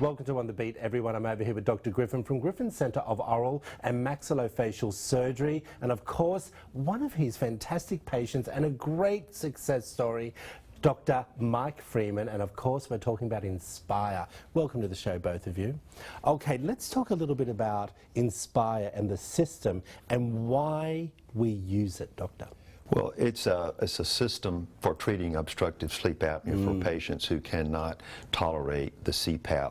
Welcome to On the Beat, everyone. I'm over here with Dr. Griffin from Griffin Centre of Oral and Maxillofacial Surgery, and of course, one of his fantastic patients and a great success story, Dr. Mike Freeman, and of course we're talking about Inspire. Welcome to the show, both of you. Okay, let's talk a little bit about Inspire and the system and why we use it, Doctor. Well, it's a system for treating obstructive sleep apnea for patients who cannot tolerate the CPAP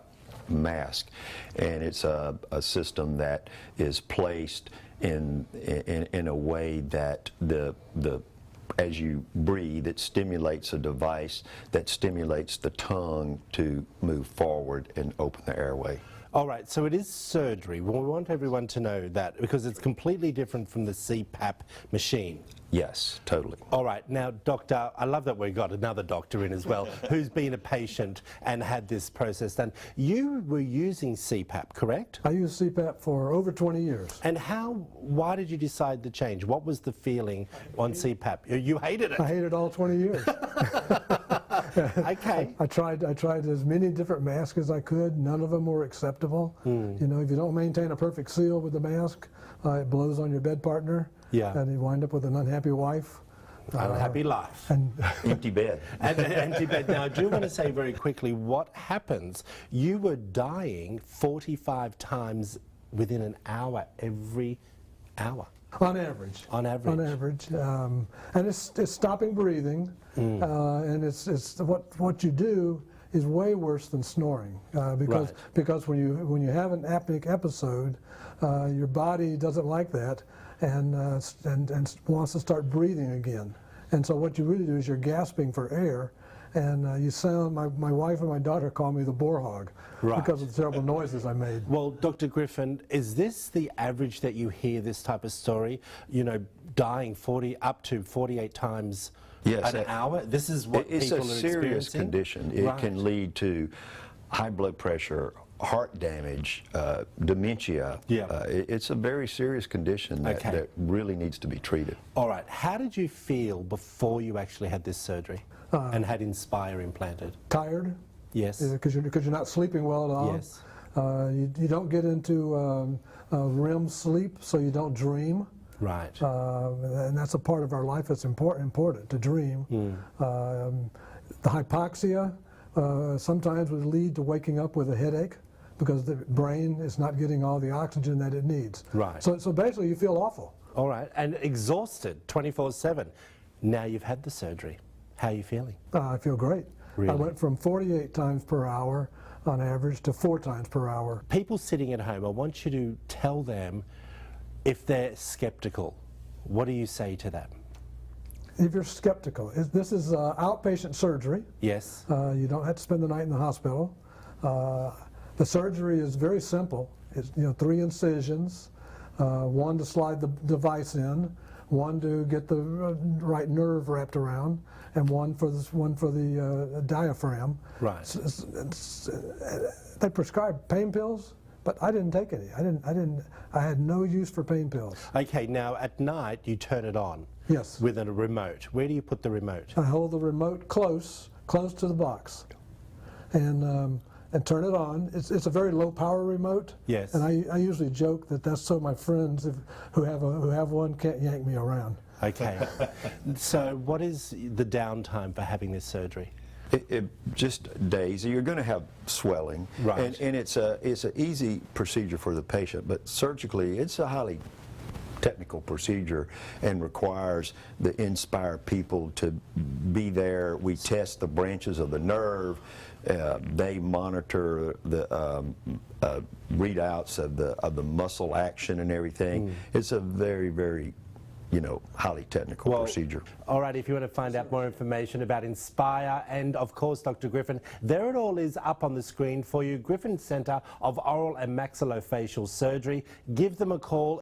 mask, and it's a system that is placed in a way that as you breathe, it stimulates a device that stimulates the tongue to move forward and open the airway. All right, so it is surgery. Well, we want everyone to know that because it's completely different from the CPAP machine. Yes, totally. All right, now, Doctor, I love that we got another doctor in as well who's been a patient and had this process done. You were using CPAP, correct? I used CPAP for over 20 years. And why did you decide to change? What was the feeling on CPAP? You hated it. I hated all 20 years. Okay. I tried as many different masks as I could. None of them were acceptable. You know, if you don't maintain a perfect seal with the mask, it blows on your bed partner. Yeah. And you wind up with an unhappy wife. Unhappy life. And Empty bed. And empty bed. Now, I do want to say very quickly what happens. You were dying 45 times within an hour every hour. on average. On average. On average. And it's stopping breathing. And it's what you do is way worse than snoring because when you have an apneic episode, your body doesn't like that and wants to start breathing again. And so what you really do is you're gasping for air, and you sound. My wife and my daughter call me the boar hog because of the terrible noises I made. Well, Dr. Griffin, is this the average that you hear this type of story? You know, dying up to 48 times. Yes, an hour? This is what it's people a are serious experiencing? condition. It can lead to high blood pressure, heart damage, dementia. It's a very serious condition that really needs to be treated. All right. How did you feel before you actually had this surgery and had Inspire implanted? Tired. Yes. Because you're not sleeping well at all. Yes. You don't get into REM sleep, so you don't dream. Right. And that's a part of our life that's important to dream. The hypoxia sometimes would lead to waking up with a headache because the brain is not getting all the oxygen that it needs. Right. So basically you feel awful. All right. And exhausted 24/7. Now you've had the surgery. How are you feeling? I feel great. Really? I went from 48 times per hour on average to 4 times per hour. People sitting at home, I want you to tell them if they're skeptical. What do you say to them? If you're skeptical, this is outpatient surgery. Yes. You don't have to spend the night in the hospital. The surgery is very simple. It's 3 incisions, 1 to slide the device in, 1 to get the right nerve wrapped around, and one for the diaphragm. Right. They prescribe pain pills, but I didn't take any. I had no use for pain pills. Okay, now at night you turn it on. Yes. With a remote. Where do you put the remote? I hold the remote close to the box, and turn it on. It's a very low power remote. Yes. And I usually joke that that's so my friends who have one can't yank me around. Okay. So what is the downtime for having this surgery? Just days. You're going to have swelling, right? And it's an easy procedure for the patient, but surgically it's a highly technical procedure and requires the Inspire people to be there. We test the branches of the nerve. They monitor the readouts of the muscle action and everything. It's a very, very highly technical procedure. All right, if you want to find out more information about Inspire and, of course, Dr. Griffin, there it all is up on the screen for you. Griffin Centre of Oral and Maxillofacial Surgery. Give them a call.